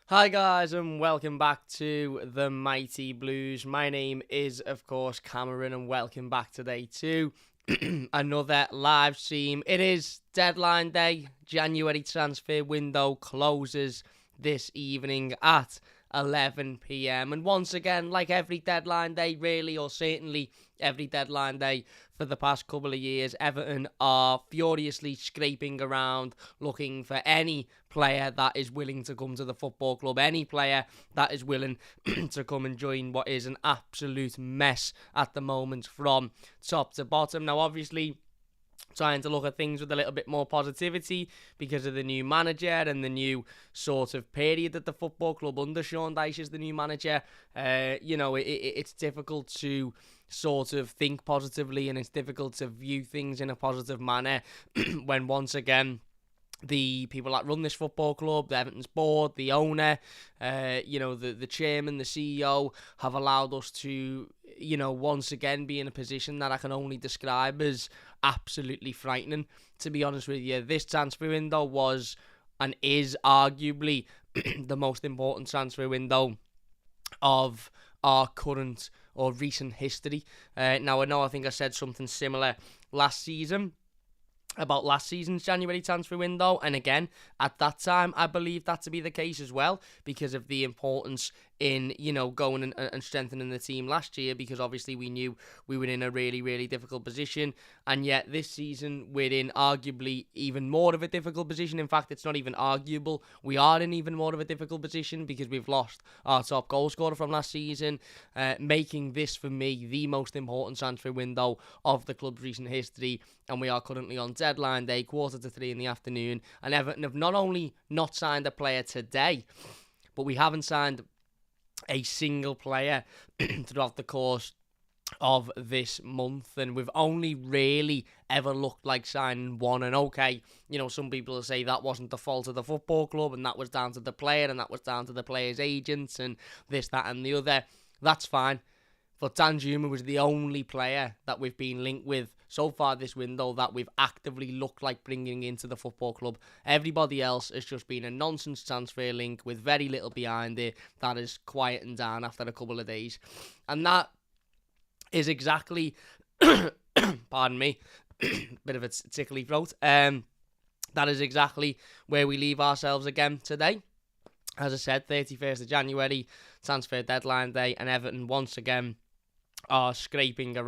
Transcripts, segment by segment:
Hi guys and welcome back to the Mighty Blues. My name is of course Cameron and welcome back today to another live stream. It is deadline day. January transfer window closes this evening at 11 p.m. and once again, like every deadline day really, or certainly every deadline day for the past couple of years, Everton are furiously scraping around looking for any player that is willing to come to the football club, any player that is willing to come and join what is an absolute mess at the moment from top to bottom. Now obviously trying to look at things with a little bit more positivity because of the new manager and the new sort of period that the football club under Sean Dyche is the new manager. It's difficult to sort of think positively and it's difficult to view things in a positive manner when once again the people that run this football club, the Everton's board, the owner, the chairman, the CEO have allowed us to, once again be in a position that I can only describe as absolutely frightening. To be honest with you, this transfer window was and is arguably the most important transfer window of our current or recent history. Now, I think I said something similar last season about last season's January transfer window, and again at that time I believe that to be the case as well because of the importance in going and strengthening the team last year, because obviously we knew we were in a really, really difficult position, and yet this season we're in arguably even more of a difficult position. In fact, it's not even arguable, we are in even more of a difficult position because we've lost our top goal scorer from last season, making this for me the most important transfer window of the club's recent history. And we are currently on deadline day, 2:45 in the afternoon, and Everton have not only not signed a player today, but we haven't signed a single player throughout the course of this month, and we've only really ever looked like signing one. And okay, some people will say that wasn't the fault of the football club and that was down to the player and that was down to the player's agents and this, that and the other. That's fine. But Danjuma was the only player that we've been linked with so far this window that we've actively looked like bringing into the football club. Everybody else has just been a nonsense transfer link with very little behind it that is quieting down after a couple of days. And that is exactly, pardon me, bit of a tickly throat. That is exactly where we leave ourselves again today. As I said, 31st of January, transfer deadline day, and Everton once again are scraping the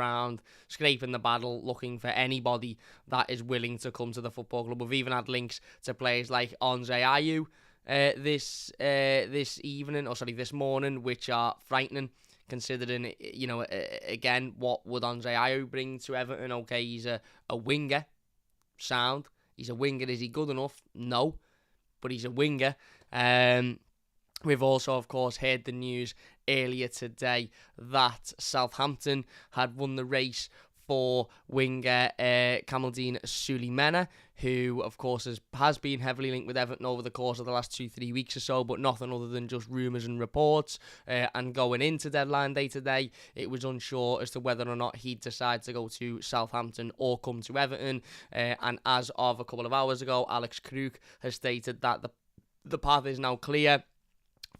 battle, looking for anybody that is willing to come to the football club. We've even had links to players like Andre Ayew this morning, which are frightening, considering, again, what would Andre Ayew bring to Everton? Okay, he's a winger, sound. He's a winger. Is he good enough? No, but he's a winger. We've also, of course, heard the news earlier today that Southampton had won the race for winger Kamaldeen Sulemana, who, of course, has been heavily linked with Everton over the course of the last 2-3 weeks or so, but nothing other than just rumours and reports. And going into deadline day today, it was unsure as to whether or not he'd decide to go to Southampton or come to Everton. And as of a couple of hours ago, Alex Kruk has stated that the path is now clear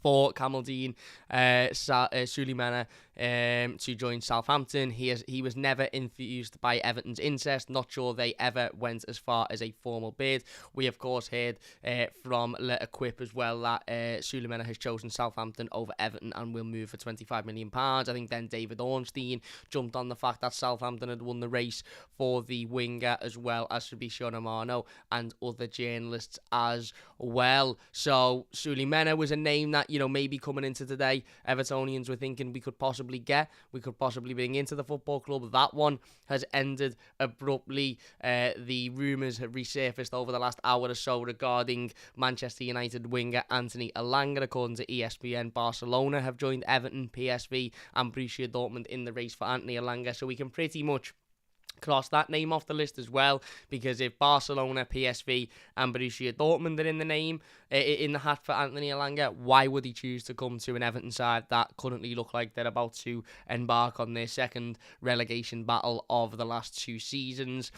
for Kamaldeen Sulemana to join Southampton. He was sulemana enthused by Everton's interest. Not sure they ever went as far as a formal bid. We, of course, heard from Le Equipe as well that Sulemana has chosen Southampton over Everton and will move for £25 million. I think then David Ornstein jumped on the fact that Southampton had won the race for the winger, as well as Fabrizio Romano and other journalists as well. So Sulemana was a name that, maybe coming into today, Evertonians were thinking we could possibly bring into the football club. That one has ended abruptly. The rumours have resurfaced over the last hour or so regarding Manchester United winger Anthony Elanga. According to ESPN, Barcelona have joined Everton, PSV and Borussia Dortmund in the race for Anthony Elanga. So we can pretty much cross that name off the list as well, because if Barcelona, PSV and Borussia Dortmund are in the hat for Anthony Elanga, why would he choose to come to an Everton side that currently look like they're about to embark on their second relegation battle of the last two seasons?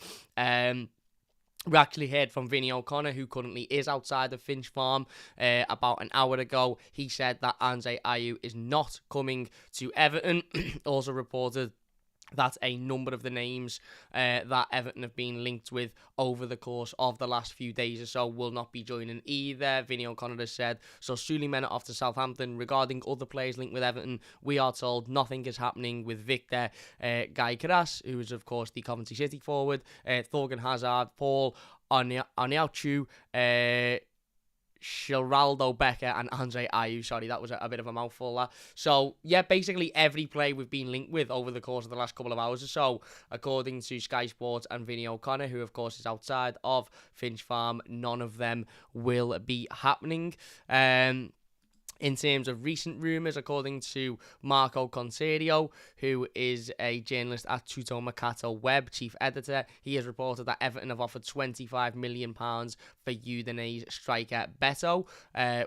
We actually heard from Vinny O'Connor, who currently is outside of Finch Farm, about an hour ago. He said that Andre Ayew is not coming to Everton. Also reported that a number of the names that Everton have been linked with over the course of the last few days or so will not be joining either. Vinny O'Connor has said, so Suleiman off to Southampton. Regarding other players linked with Everton, we are told nothing is happening with Victor Gyökeres, who is, of course, the Coventry City forward, Thorgan Hazard, Paul Oniauchu, Shiraldo Becker and Andre Ayew. Sorry, that was a bit of a mouthful there. So, yeah, basically every player we've been linked with over the course of the last couple of hours or so, according to Sky Sports and Vinny O'Connor, who, of course, is outside of Finch Farm, none of them will be happening. In terms of recent rumours, according to Marco Concerio, who is a journalist at Tutto Mercato Web, chief editor, he has reported that Everton have offered £25 million for Udinese striker Beto,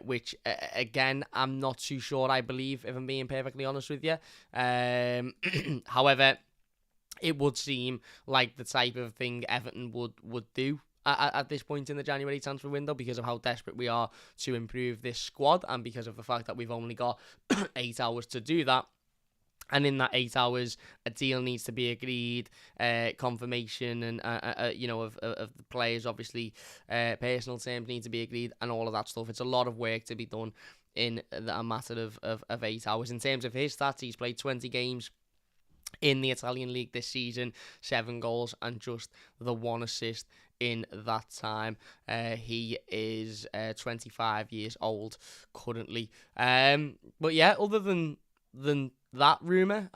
which, again, I'm not too sure I believe, if I'm being perfectly honest with you. However, it would seem like the type of thing Everton would do at this point in the January transfer window, because of how desperate we are to improve this squad and because of the fact that we've only got 8 hours to do that. And in that 8 hours, a deal needs to be agreed, confirmation and of the players, obviously, personal terms need to be agreed, and all of that stuff. It's a lot of work to be done in a matter of 8 hours. In terms of his stats, he's played 20 games in the Italian league this season, 7 goals and just the 1 assist in that time. He is 25 years old currently. But yeah, other than that rumour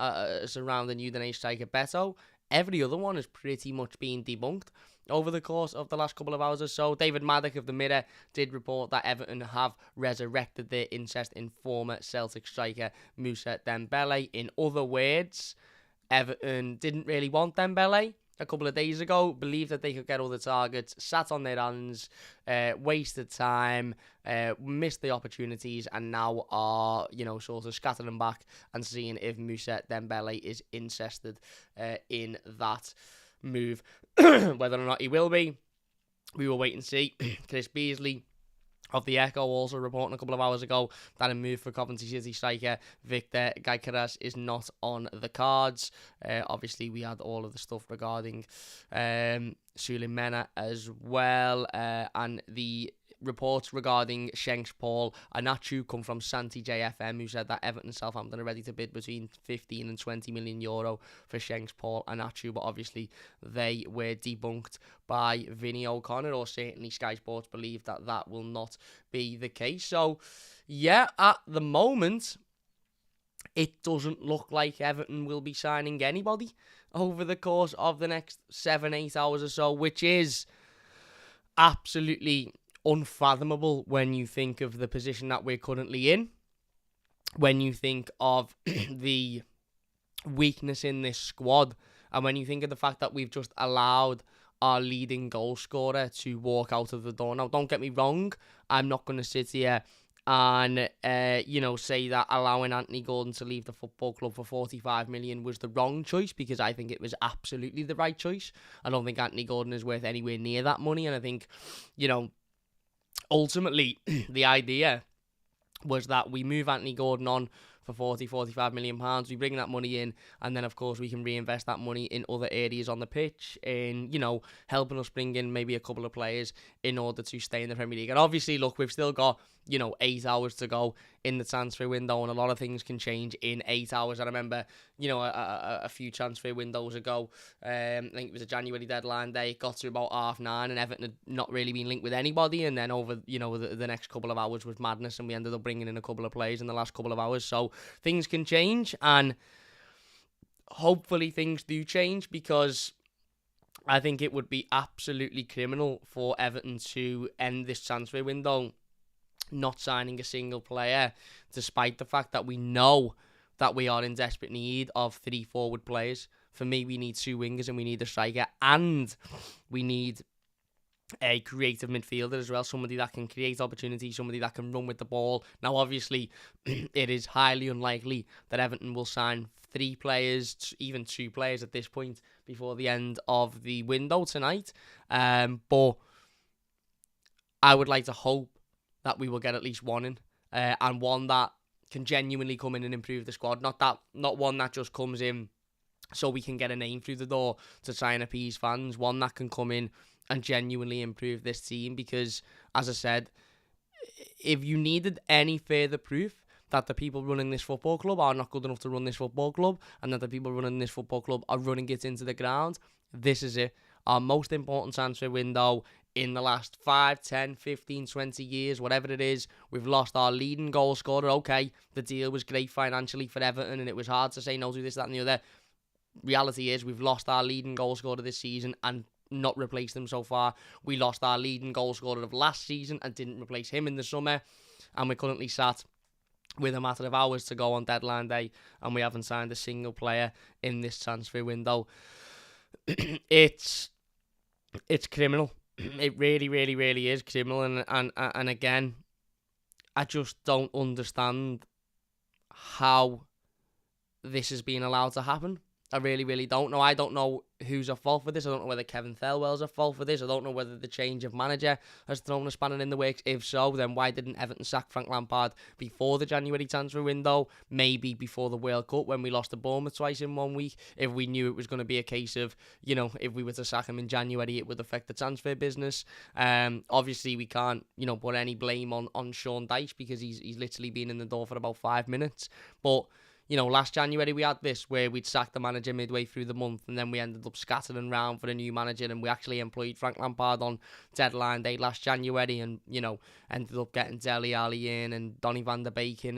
surrounding Udinese striker Beto, every other one has pretty much been debunked over the course of the last couple of hours or so. David Maddock of the Mirror did report that Everton have resurrected their interest in former Celtic striker Moussa Dembele. In other words, Everton didn't really want Dembele a couple of days ago, believed that they could get all the targets, sat on their hands, wasted time, missed the opportunities, and now are, sort of scattering back and seeing if Moussa Dembele is interested in that move. Whether or not he will be, we will wait and see. Chris Beasley of the Echo also reporting a couple of hours ago that a move for Coventry City striker Victor Gyökeres is not on the cards. Obviously, we had all of the stuff regarding Suleiman as well, and the reports regarding Shanks Paul Anachu come from Santi JFM, who said that Everton and Southampton are ready to bid between 15 and 20 million euro for Shanks Paul Anachu, but obviously they were debunked by Vinny O'Connor, or certainly Sky Sports believe that that will not be the case. So yeah, at the moment it doesn't look like Everton will be signing anybody over the course of the next 7-8 hours or so, which is absolutely unfathomable when you think of the position that we're currently in, when you think of the weakness in this squad, and when you think of the fact that we've just allowed our leading goal scorer to walk out of the door. Now, don't get me wrong, I'm not going to sit here and say that allowing Anthony Gordon to leave the football club for 45 million was the wrong choice, because I think it was absolutely the right choice. I don't think Anthony Gordon is worth anywhere near that money, and I think, ultimately, the idea was that we move Anthony Gordon on for 45 million pounds. We bring that money in, and then, of course, we can reinvest that money in other areas on the pitch, in, helping us bring in maybe a couple of players in order to stay in the Premier League. And obviously, look, we've still got, 8 hours to go in the transfer window, and a lot of things can change in 8 hours. I remember, a few transfer windows ago, I think it was a January deadline day, it got to about 9:30, and Everton had not really been linked with anybody, and then over, the next couple of hours was madness, and we ended up bringing in a couple of players in the last couple of hours. So things can change, and hopefully things do change, because I think it would be absolutely criminal for Everton to end this transfer window not signing a single player, despite the fact that we know that we are in desperate need of 3 forward players. For me, we need 2 wingers and we need a striker, and we need a creative midfielder as well, somebody that can create opportunities, somebody that can run with the ball. Now, obviously, it is highly unlikely that Everton will sign 3 players, even 2 players at this point before the end of the window tonight. But I would like to hope that we will get at least one in, and one that can genuinely come in and improve the squad. Not one that just comes in so we can get a name through the door to try and appease fans. One that can come in and genuinely improve this team, because, as I said, if you needed any further proof that the people running this football club are not good enough to run this football club, and that the people running this football club are running it into the ground, this is it. Our most important transfer window in the last 5, 10, 15, 20 years, whatever it is. We've lost our leading goal scorer. Okay, the deal was great financially for Everton, and it was hard to say no to this, that, and the other. Reality is we've lost our leading goal scorer this season and not replaced him so far. We lost our leading goal scorer of last season and didn't replace him in the summer, and we're currently sat with a matter of hours to go on deadline day, and we haven't signed a single player in this transfer window. It's criminal. It really, really, really is criminal, and again, I just don't understand how this is being allowed to happen. I really, really don't know. I don't know who's at fault for this. I don't know whether Kevin Thelwell's at fault for this. I don't know whether the change of manager has thrown a spanner in the works. If so, then why didn't Everton sack Frank Lampard before the January transfer window? Maybe before the World Cup, when we lost to Bournemouth twice in 1 week. If we knew it was going to be a case of, if we were to sack him in January, it would affect the transfer business. Obviously, we can't, put any blame on Sean Dyche, because he's literally been in the door for about 5 minutes. But last January we had this where we'd sacked the manager midway through the month, and then we ended up scattering around for a new manager, and we actually employed Frank Lampard on deadline day last January, and ended up getting Dele Alli in and Donny van der Beek in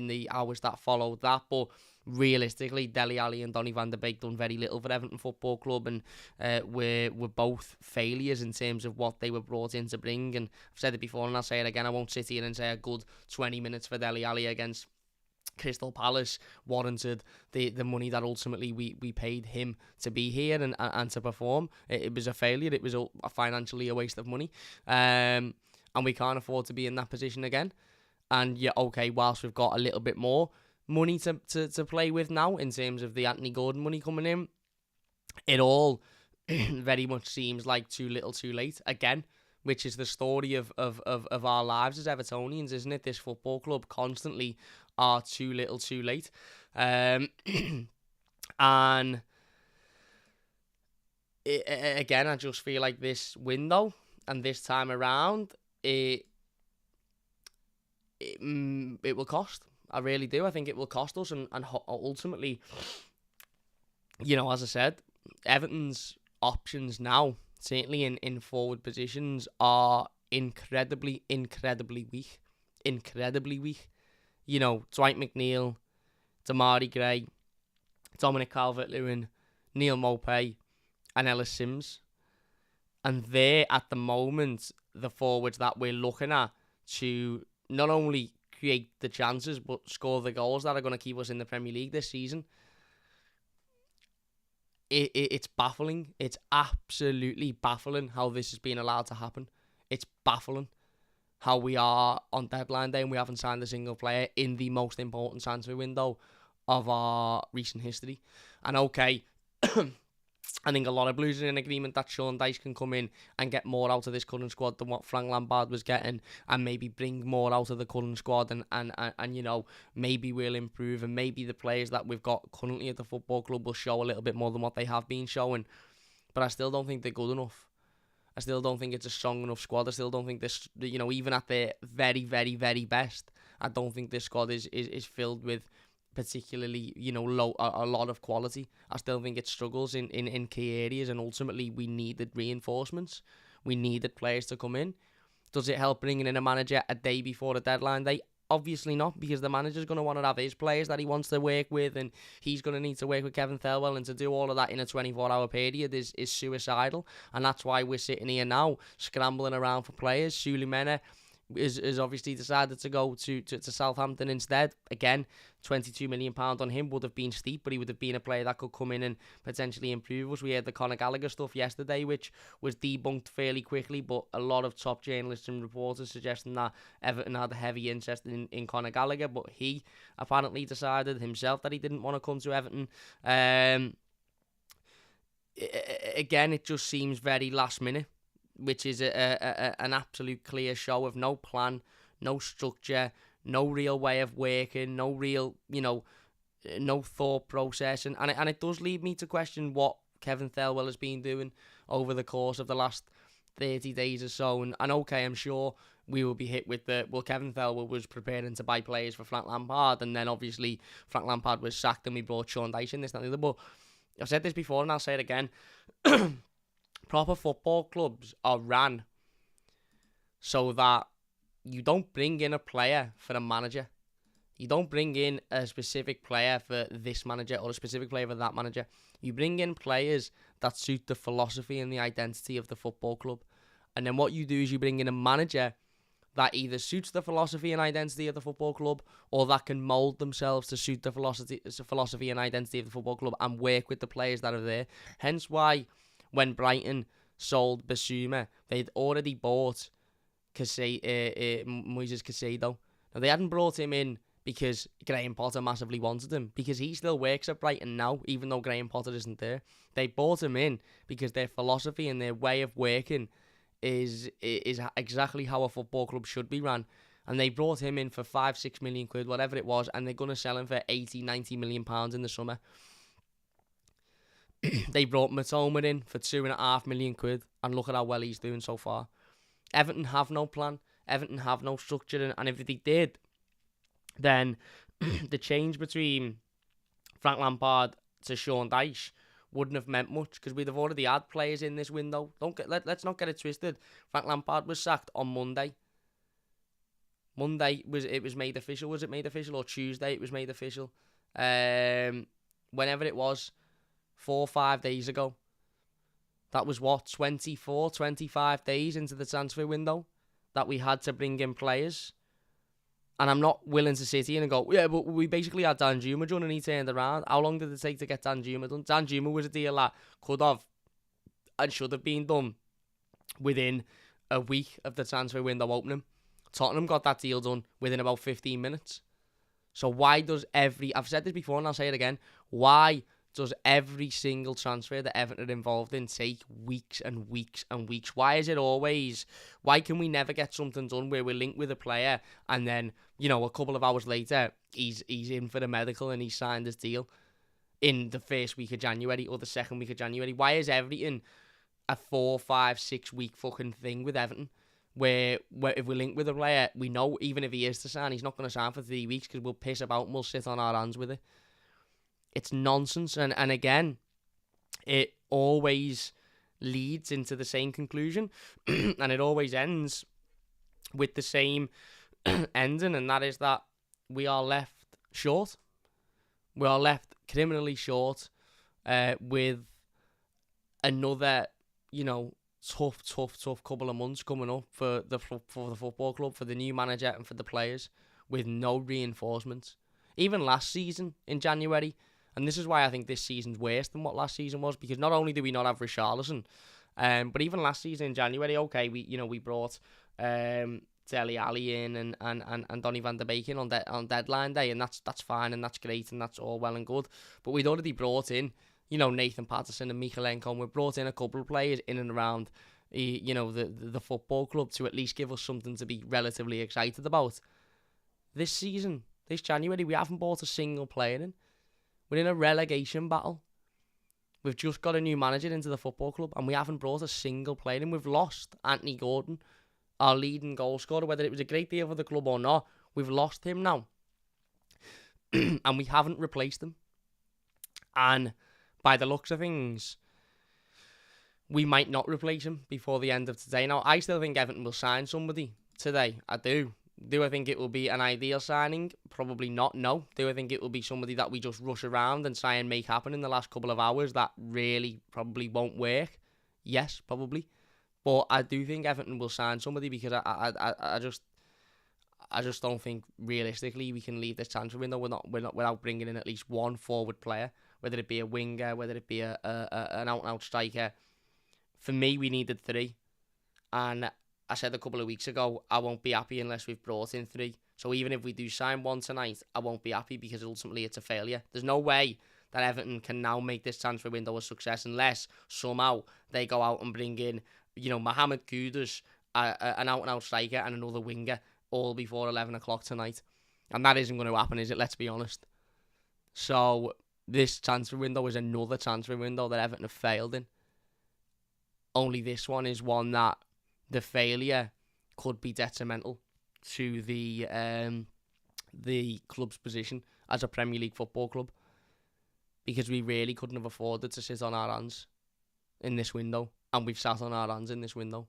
the hours that followed that. But realistically, Dele Alli and Donny van der Beek done very little for Everton Football Club, and were both failures in terms of what they were brought in to bring. And I've said it before and I'll say it again, I won't sit here and say a good 20 minutes for Dele Alli against Crystal Palace warranted the money that ultimately we paid him to be here and to perform. It was a failure. It was financially a waste of money, and we can't afford to be in that position again. And yeah, okay, whilst we've got a little bit more money to play with now in terms of the Anthony Gordon money coming in, it all very much seems like too little too late again, which is the story of our lives as Evertonians, isn't it? This football club constantly are too little too late. And again, I just feel like this window and this time around, it will cost. I really do. I think it will cost us, and ultimately, as I said, Everton's options now, certainly in forward positions, are incredibly weak. Incredibly weak. Dwight McNeil, Damari Gray, Dominic Calvert-Lewin, Neil Maupay, and Ellis Sims. And they're, at the moment, the forwards that we're looking at to not only create the chances, but score the goals that are going to keep us in the Premier League this season. It's baffling. It's absolutely baffling how this has been allowed to happen. It's baffling how we are on deadline day and we haven't signed a single player in the most important transfer window of our recent history. And okay, I think a lot of Blues are in agreement that Sean Dyche can come in and get more out of this current squad than what Frank Lampard was getting, and maybe bring more out of the current squad, and maybe we'll improve, and maybe the players that we've got currently at the football club will show a little bit more than what they have been showing. But I still don't think they're good enough. I still don't think it's a strong enough squad. I still don't think this, even at their very, very, very best, I don't think this squad is filled with particularly, a lot of quality. I still think it struggles in key areas, and ultimately we needed reinforcements. We needed players to come in. Does it help bringing in a manager a day before the deadline day? Obviously not, because the manager's going to want to have his players that he wants to work with, and he's going to need to work with Kevin Thelwell, and to do all of that in a 24-hour period is suicidal. And that's why we're sitting here now scrambling around for players. Sulemana, is obviously decided to go to Southampton instead. Again, £22 million on him would have been steep, but he would have been a player that could come in and potentially improve us. We had the Conor Gallagher stuff yesterday, which was debunked fairly quickly, but a lot of top journalists and reporters suggesting that Everton had a heavy interest in Conor Gallagher, but he apparently decided himself that he didn't want to come to Everton. Again, it just seems very last minute, which is an absolute clear show of no plan, no structure, no real way of working, no real, no thought process. And it does lead me to question what Kevin Thelwell has been doing over the course of the last 30 days or so. And okay, I'm sure we will be hit with Kevin Thelwell was preparing to buy players for Frank Lampard, and then obviously Frank Lampard was sacked and we brought Sean Dyche in, this, that, and the other. But I've said this before and I'll say it again. Proper football clubs are ran so that you don't bring in a player for a manager. You don't bring in a specific player for this manager or a specific player for that manager. You bring in players that suit the philosophy and the identity of the football club. And then what you do is you bring in a manager that either suits the philosophy and identity of the football club or that can mould themselves to suit the philosophy and identity of the football club and work with the players that are there. Hence why when Brighton sold Basuma, they'd already bought Moises Caicedo. Now, they hadn't brought him in because Graham Potter massively wanted him, because he still works at Brighton now, even though Graham Potter isn't there. They bought him in because their philosophy and their way of working is exactly how a football club should be run. And they brought him in for 5-6 million quid, whatever it was, and they're going to sell him for 80-90 million pounds in the summer. They brought Matoma in for 2.5 million quid, and look at how well he's doing so far. Everton have no plan. Everton have no structure, and if they did, then the change between Frank Lampard to Sean Dyche wouldn't have meant much, because we'd have already had players in this window. Let's not get it twisted. Frank Lampard was sacked on Monday. Monday was made official. Was it made official, or Tuesday it was made official? Whenever it was, 4 or 5 days ago. That was 24, 25 days into the transfer window that we had to bring in players. And I'm not willing to sit here and go, yeah, but we basically had Danjuma done and he turned around. How long did it take to get Danjuma done? Danjuma was a deal that could have and should have been done within a week of the transfer window opening. Tottenham got that deal done within about 15 minutes. So why does I've said this before and I'll say it again, why does every single transfer that Everton are involved in take weeks and weeks and weeks? Why can we never get something done where we're linked with a player and then, a couple of hours later, he's in for the medical and he's signed his deal in the first week of January or the second week of January? Why is everything a 4, 5, 6 week fucking thing with Everton? Where if we're linked with a player, we know even if he is to sign, he's not going to sign for 3 weeks because we'll piss about and we'll sit on our hands with it. It's nonsense, and again, it always leads into the same conclusion, and it always ends with the same ending, and that is that we are left short. We are left criminally short with another, tough couple of months coming up for the football club, for the new manager and for the players, with no reinforcements. Even last season in January, and this is why I think this season's worse than what last season was, because not only do we not have RESURRECT, but even last season in January, okay, we brought Dele Alli in and Donny van der Beek in on deadline day, and that's fine and that's great and that's all well and good. But we'd already brought in, Nathan Patterson and Michaelenko, and we brought in a couple of players in and around, the football club to at least give us something to be relatively excited about. This season, this January, we haven't bought a single player in. We're in a relegation battle. We've just got a new manager into the football club and we haven't brought a single player in. We've lost Anthony Gordon, our leading goal scorer. Whether it was a great deal for the club or not, we've lost him now. And we haven't replaced him. And by the looks of things, we might not replace him before the end of today. Now, I still think Everton will sign somebody today. I do. Do I think it will be an ideal signing? Probably not, no. Do I think it will be somebody that we just rush around and try and make happen in the last couple of hours that really probably won't work? Yes, probably. But I do think Everton will sign somebody because I just I just don't think realistically we can leave this transfer window without bringing in at least one forward player, whether it be a winger, whether it be an out-and-out striker. For me, we needed 3. And I said a couple of weeks ago, I won't be happy unless we've brought in 3. So even if we do sign one tonight, I won't be happy because ultimately it's a failure. There's no way that Everton can now make this transfer window a success unless somehow they go out and bring in, Mohamed Kudus, an out-and-out striker and another winger, all before 11 o'clock tonight. And that isn't going to happen, is it? Let's be honest. So this transfer window is another transfer window that Everton have failed in. Only this one is one that the failure could be detrimental to the club's position as a Premier League football club, because we really couldn't have afforded to sit on our hands in this window, and we've sat on our hands in this window,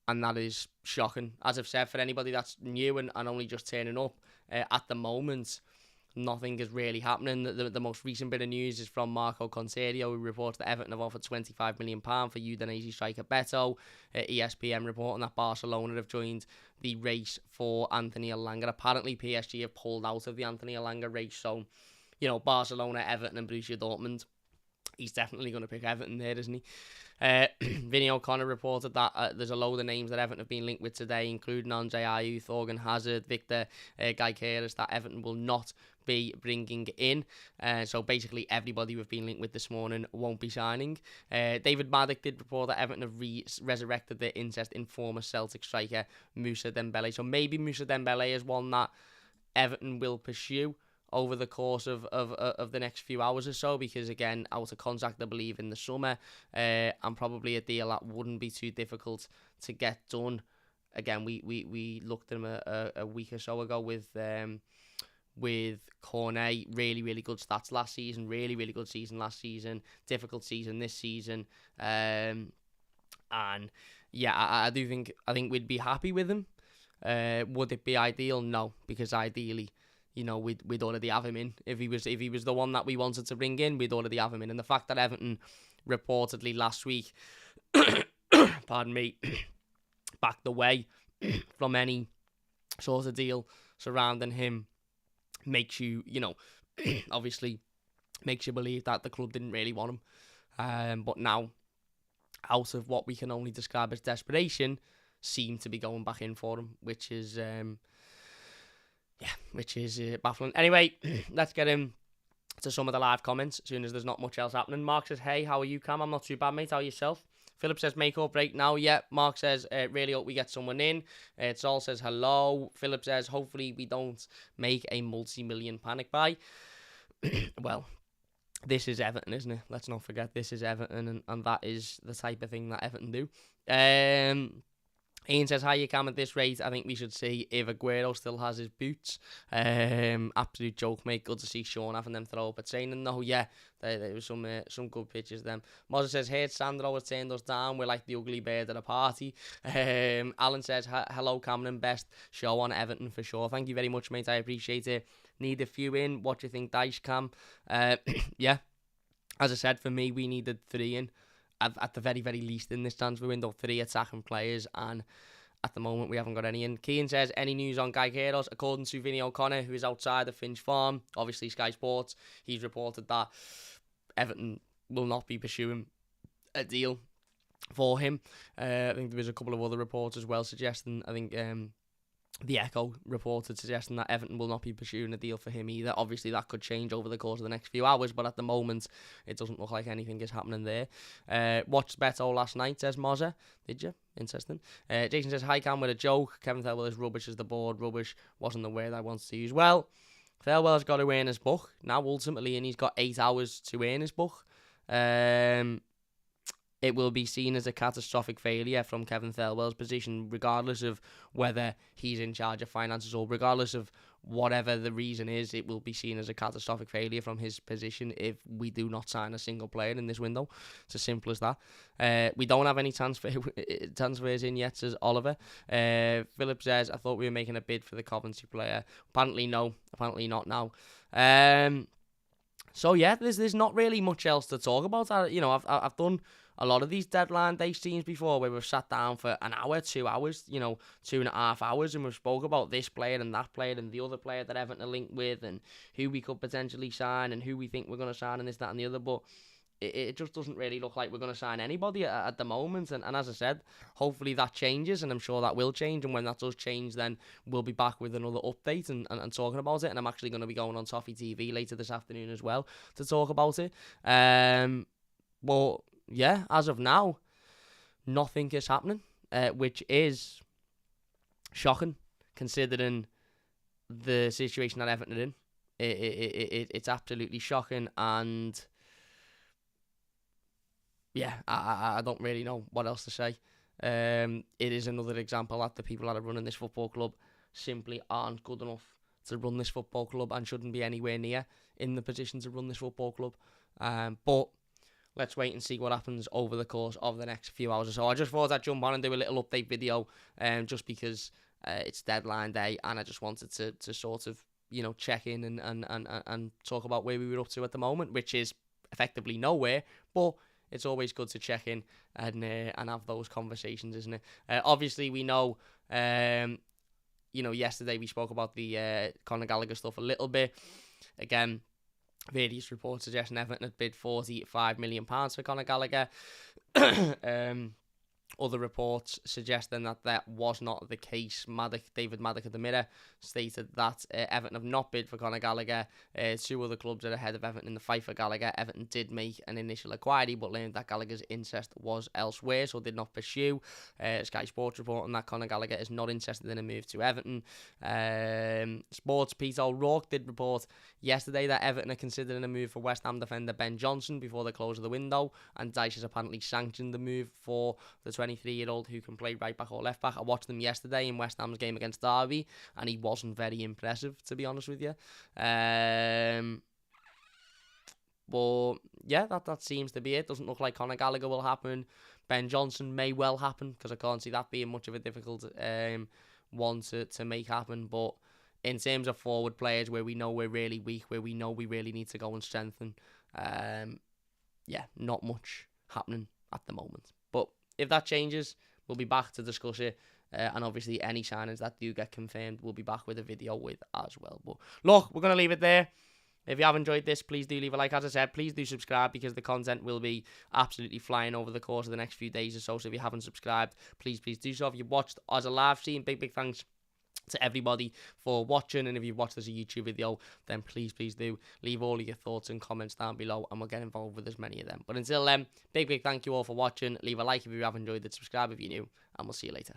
and that is shocking. As I've said, for anybody that's new and only just turning up, at the moment nothing is really happening. The most recent bit of news is from Marco Conterio, who reports that Everton have offered £25 million for Udinese striker Beto. ESPN reporting that Barcelona have joined the race for Anthony Elanga. Apparently PSG have pulled out of the Anthony Elanga race, so Barcelona, Everton and Borussia Dortmund. He's definitely going to pick Everton there, isn't he? Vinny O'Connor reported that there's a load of names that Everton have been linked with today, including Andre Ayew, Thorgan Hazard, Victor Gyökeres, that Everton will not be bringing in. So basically everybody we've been linked with this morning won't be signing. David Maddock did report that Everton have resurrected their interest in former Celtic striker Moussa Dembele. So maybe Moussa Dembele is one that Everton will pursue over the course of the next few hours or so, because again, out of contract I believe in the summer, and probably a deal that wouldn't be too difficult to get done. Again, we looked at him a week or so ago with Cornet. Really good stats last season, really good season last season, difficult season this season, and yeah, I think we'd be happy with him. Would it be ideal? No, because ideally, we'd already have him in. If he was the one that we wanted to bring in, we'd already have him in. And the fact that Everton reportedly last week, pardon me, backed away from any sort of deal surrounding him makes you, obviously makes you believe that the club didn't really want him. But now, out of what we can only describe as desperation, seem to be going back in for him, which is baffling. Anyway, let's get in to some of the live comments as soon as there's not much else happening. Mark says, hey, how are you, Cam? I'm not too bad, mate. How are yourself? Philip says, make or break now. Yeah. Mark says, really hope we get someone in. Saul says, hello. Philip says, hopefully we don't make a multi-million panic buy. Well, this is Everton, isn't it? Let's not forget this is Everton, and that is the type of thing that Everton do. Ian says, hi, you Cam, at this rate, I think we should see if Aguero still has his boots. Absolute joke, mate. Good to see Sean having them throw up at training. No, yeah, there was some good pictures of them. Mozza says, heard Sandro has turned us down. We're like the ugly bird at a party. Alan says, hello, Cameron, best show on Everton for sure. Thank you very much, mate. I appreciate it. Need a few in. What do you think, Dice Cam? Yeah, as I said, for me, we needed 3 in. At the very, very least in this transfer window, 3 attacking players, and at the moment we haven't got any in. Keane says, any news on Gyökeres? According to Vinny O'Connor, who is outside of Finch Farm, obviously Sky Sports, he's reported that Everton will not be pursuing a deal for him. I think there was a couple of other reports as well suggesting, I think The Echo reported suggesting that Everton will not be pursuing a deal for him either. Obviously, that could change over the course of the next few hours, but at the moment, it doesn't look like anything is happening there. Watched Beto last night, says Mozza. Did you? Interesting. Jason says, hi Cam, with a joke. Kevin Thelwell is rubbish as the board. Rubbish wasn't the word I wanted to use. Well, Thelwell's got to earn his book now, ultimately, and he's got 8 hours to earn his book. It will be seen as a catastrophic failure from Kevin Thelwell's position, regardless of whether he's in charge of finances or regardless of whatever the reason is. It will be seen as a catastrophic failure from his position if we do not sign a single player in this window. It's as simple as that. We don't have any transfers in yet, says Oliver. Philip says, I thought we were making a bid for the Coventry player. Apparently no. Apparently not now. So yeah, there's not really much else to talk about. I've done a lot of these deadline day streams before where we've sat down for an hour, 2 hours, 2.5 hours, and we've spoke about this player and that player and the other player that Everton are linked with and who we could potentially sign and who we think we're going to sign and this, that and the other. But it just doesn't really look like we're going to sign anybody at the moment. And as I said, hopefully that changes, and I'm sure that will change. And when that does change, then we'll be back with another update and talking about it. And I'm actually going to be going on Toffee TV later this afternoon as well to talk about it. But yeah, as of now, nothing is happening, which is shocking considering the situation that Everton are in. It's absolutely shocking, and yeah, I don't really know what else to say. It is another example that the people that are running this football club simply aren't good enough to run this football club and shouldn't be anywhere near in the position to run this football club. But let's wait and see what happens over the course of the next few hours or so. I just thought I'd jump on and do a little update video, just because it's deadline day, and I just wanted to sort of check in and talk about where we were up to at the moment, which is effectively nowhere, but it's always good to check in and have those conversations, isn't it? Obviously, we know, yesterday we spoke about the Conor Gallagher stuff a little bit. Again, various reports suggesting Everton had bid £45 million for Conor Gallagher. Other reports suggesting that was not the case. David Maddock of the Mirror stated that Everton have not bid for Conor Gallagher. Two other clubs are ahead of Everton in the fight for Gallagher. Everton did make an initial inquiry, but learned that Gallagher's interest was elsewhere, so did not pursue. Sky Sports reporting that Conor Gallagher is not interested in a move to Everton. Sports Pete O'Rourke did report yesterday that Everton are considering a move for West Ham defender Ben Johnson before the close of the window, and Dyche has apparently sanctioned the move for the 23-year-old who can play right back or left back. I watched him yesterday in West Ham's game against Derby, and he wasn't very impressive, to be honest with you. But yeah, that seems to be it. Doesn't look like Conor Gallagher will happen. Ben Johnson may well happen, because I can't see that being much of a difficult one to make happen. But in terms of forward players where we know we're really weak, where we know we really need to go and strengthen, not much happening at the moment. But if that changes, we'll be back to discuss it. And obviously, any signings that do get confirmed, we'll be back with a video with as well. But look, we're going to leave it there. If you have enjoyed this, please do leave a like. As I said, please do subscribe, because the content will be absolutely flying over the course of the next few days or so. So if you haven't subscribed, please do so. If you watched as a live stream, big thanks to everybody for watching, and if you've watched as a YouTube video, then please do leave all of your thoughts and comments down below, and we'll get involved with as many of them. But until then, big thank you all for watching. Leave a like if you have enjoyed it, subscribe if you're new, and we'll see you later.